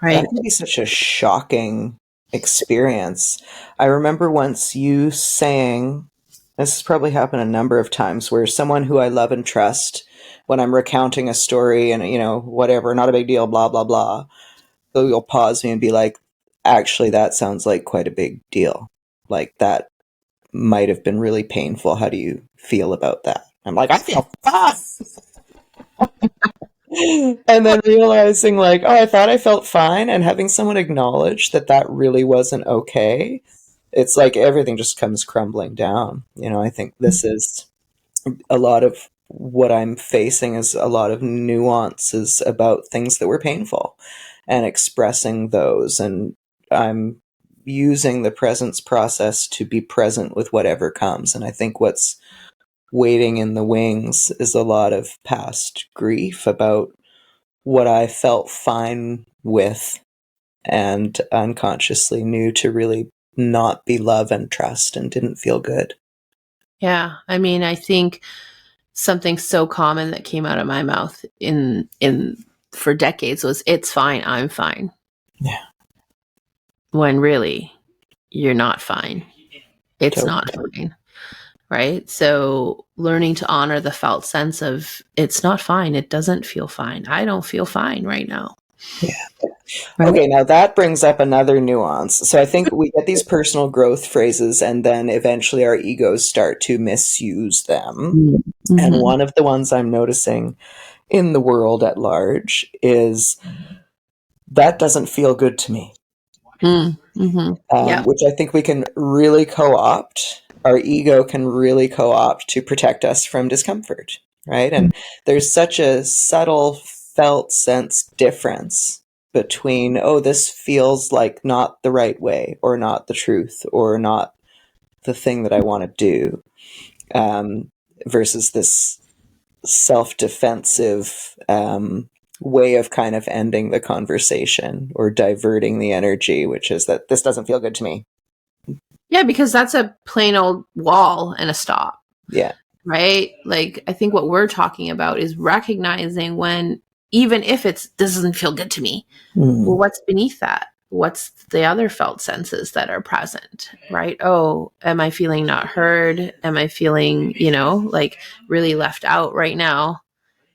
Right. That can be such a shocking experience. I remember once you saying, this has probably happened a number of times, where someone who I love and trust, when I'm recounting a story and, whatever, not a big deal, blah, blah, blah, you'll pause me and be like, actually, that sounds like quite a big deal. Like that might have been really painful. How do you feel about that? I'm like, I feel fine. And then realizing like, oh, I thought I felt fine, and having someone acknowledge that that really wasn't okay, it's like everything just comes crumbling down. I think this is a lot of what I'm facing, is a lot of nuances about things that were painful and expressing those. And I'm using the presence process to be present with whatever comes. And I think what's waiting in the wings is a lot of past grief about what I felt fine with and unconsciously knew to really not be love and trust and didn't feel good. Yeah. I mean, I think something so common that came out of my mouth in for decades was, it's fine, I'm fine. Yeah. When really you're not fine. It's Totally. not fine. Right? So learning to honor the felt sense of, it's not fine. It doesn't feel fine. I don't feel fine right now. Yeah. Right? Okay, now that brings up another nuance. So I think we get these personal growth phrases, and then eventually our egos start to misuse them. Mm-hmm. And one of the ones I'm noticing in the world at large is, that doesn't feel good to me. Which I think we can really co-opt. Our ego can really co-opt to protect us from discomfort, right? And there's such a subtle felt sense difference between, oh, this feels like not the right way, or not the truth, or not the thing that I want to do, versus this self-defensive way of kind of ending the conversation or diverting the energy, which is that this doesn't feel good to me. Yeah, because that's a plain old wall and a stop. Yeah. Right? Like, I think what we're talking about is recognizing when, even if this doesn't feel good to me, well, what's beneath that? What's the other felt senses that are present, right? Oh, am I feeling not heard? Am I feeling, like really left out right now?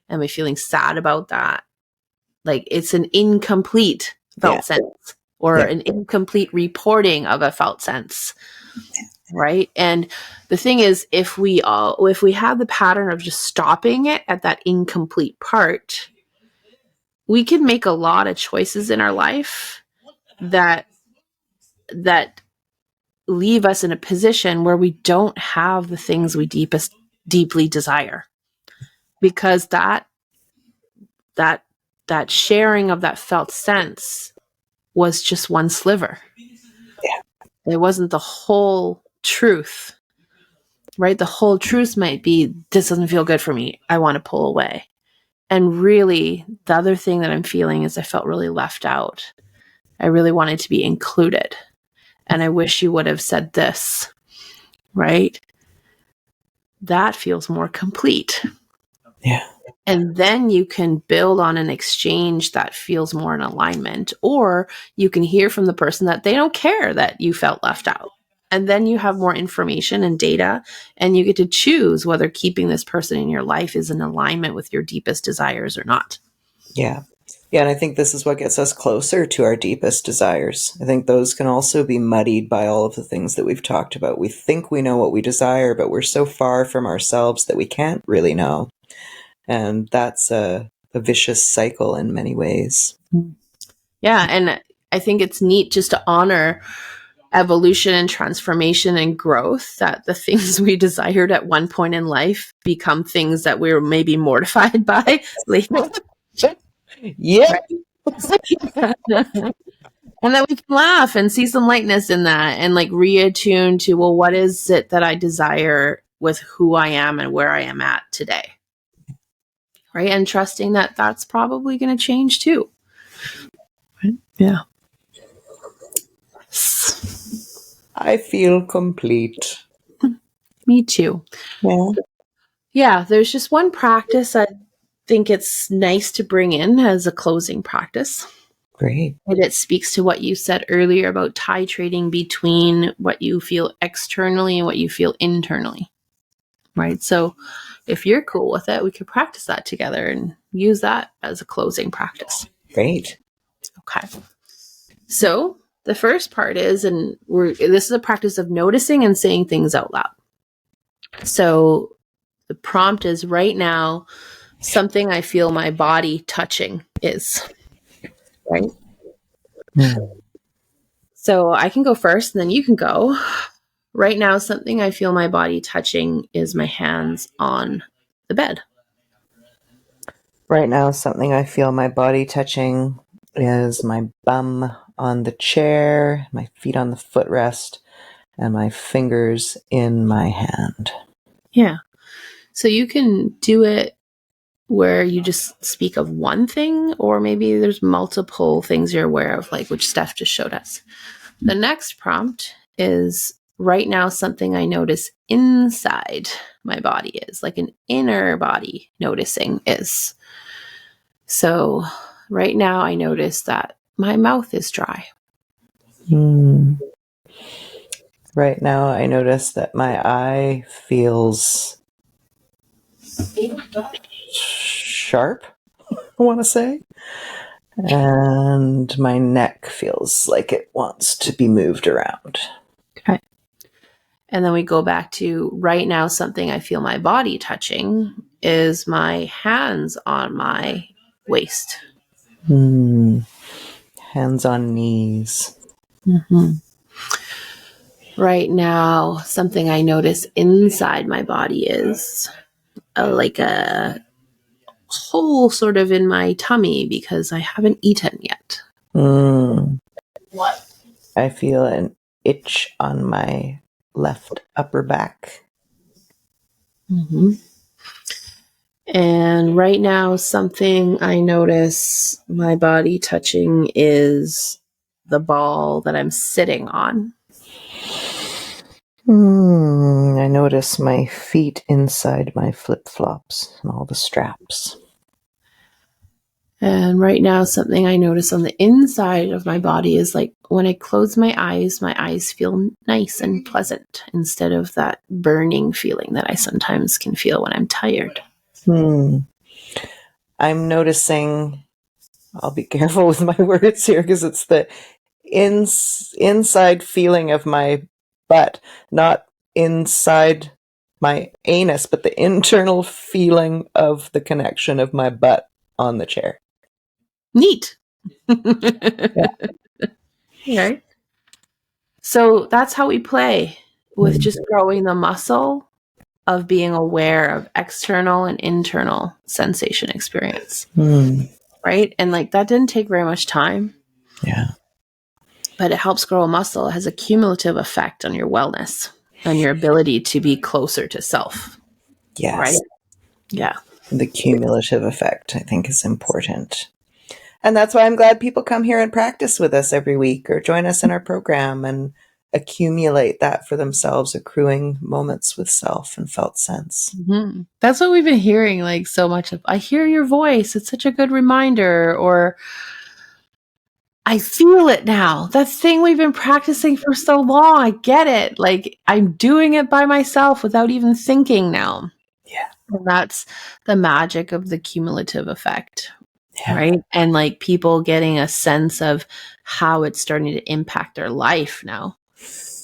Am I feeling sad about that? Like, it's an incomplete felt sense or an incomplete reporting of a felt sense. Right. And the thing is, if we have the pattern of just stopping it at that incomplete part, we can make a lot of choices in our life that leave us in a position where we don't have the things we deeply desire, because that sharing of that felt sense was just one sliver. It wasn't the whole truth. Right? The whole truth might be, this doesn't feel good for me. I want to pull away. And really, the other thing that I'm feeling is I felt really left out. I really wanted to be included. And I wish you would have said this. Right? That feels more complete. Yeah. And then you can build on an exchange that feels more in alignment, or you can hear from the person that they don't care that you felt left out. And then you have more information and data, and you get to choose whether keeping this person in your life is in alignment with your deepest desires or not. Yeah. Yeah, and I think this is what gets us closer to our deepest desires. I think those can also be muddied by all of the things that we've talked about. We think we know what we desire, but we're so far from ourselves that we can't really know. And that's a vicious cycle in many ways. Yeah, and I think it's neat just to honor evolution and transformation and growth, that the things we desired at one point in life become things that we were maybe mortified by later. Yeah. And that we can laugh and see some lightness in that, and like reattune to, well, what is it that I desire with who I am and where I am at today? Right? And trusting that that's probably going to change too. Right? Yeah. I feel complete. Me too. Yeah. Yeah, there's just one practice I think it's nice to bring in as a closing practice. Great. And it speaks to what you said earlier about titrating between what you feel externally and what you feel internally. Right? So if you're cool with it, we could practice that together and use that as a closing practice. Great. Okay. So the first part is, this is a practice of noticing and saying things out loud. So the prompt is, right now, something I feel my body touching is. Right? So I can go first and then you can go. Right now, something I feel my body touching is my hands on the bed. Right now, something I feel my body touching is my bum on the chair, my feet on the footrest, and my fingers in my hand. Yeah. So you can do it where you just speak of one thing, or maybe there's multiple things you're aware of, like which Steph just showed us. The next prompt is, right now, something I notice inside my body is, like an inner body noticing is. So right now I notice that my mouth is dry. Right now I notice that my eye feels sharp, I want to say. And my neck feels like it wants to be moved around. Okay. And then we go back to, right now, something I feel my body touching is my hands on my waist. Hands on knees. Mm-hmm. Right now, something I notice inside my body is like a hole sort of in my tummy because I haven't eaten yet. What? I feel an itch on my left upper back. Mm-hmm. And right now, something I notice my body touching is the ball that I'm sitting on. I notice my feet inside my flip-flops and all the straps. And right now, something I notice on the inside of my body is like when I close my eyes feel nice and pleasant instead of that burning feeling that I sometimes can feel when I'm tired. I'm noticing, I'll be careful with my words here because it's the inside feeling of my butt, not inside my anus, but the internal feeling of the connection of my butt on the chair. Neat. Yeah. Okay. So that's how we play with just growing the muscle of being aware of external and internal sensation experience. Right? And like that didn't take very much time. Yeah. But it helps grow a muscle. It has a cumulative effect on your wellness and your ability to be closer to self. Yes. Right? Yeah. The cumulative effect, I think, is important. And that's why I'm glad people come here and practice with us every week or join us in our program and accumulate that for themselves, accruing moments with self and felt sense. Mm-hmm. That's what we've been hearing like so much of. I hear your voice. It's such a good reminder. Or I feel it now. That thing we've been practicing for so long. I get it. Like I'm doing it by myself without even thinking now. Yeah. And that's the magic of the cumulative effect. Yeah. Right. And like people getting a sense of how it's starting to impact their life now.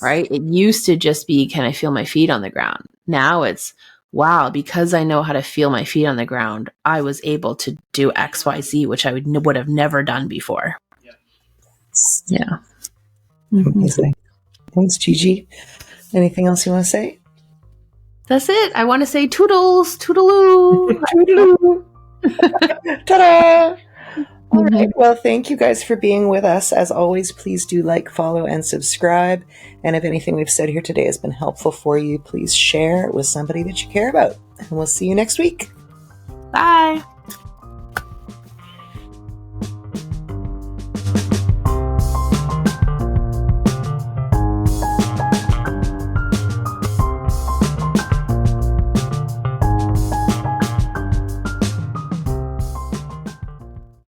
Right. It used to just be, can I feel my feet on the ground? Now it's, wow, because I know how to feel my feet on the ground, I was able to do XYZ, which I would have never done before. Yeah. Amazing. Thanks, Gigi. Anything else you want to say? That's it. I want to say toodles, toodaloo. Toodaloo. Ta-da! All right. Well, thank you guys for being with us. As always, please do like, follow, and subscribe. And if anything we've said here today has been helpful for you, please share it with somebody that you care about. And we'll see you next week. Bye.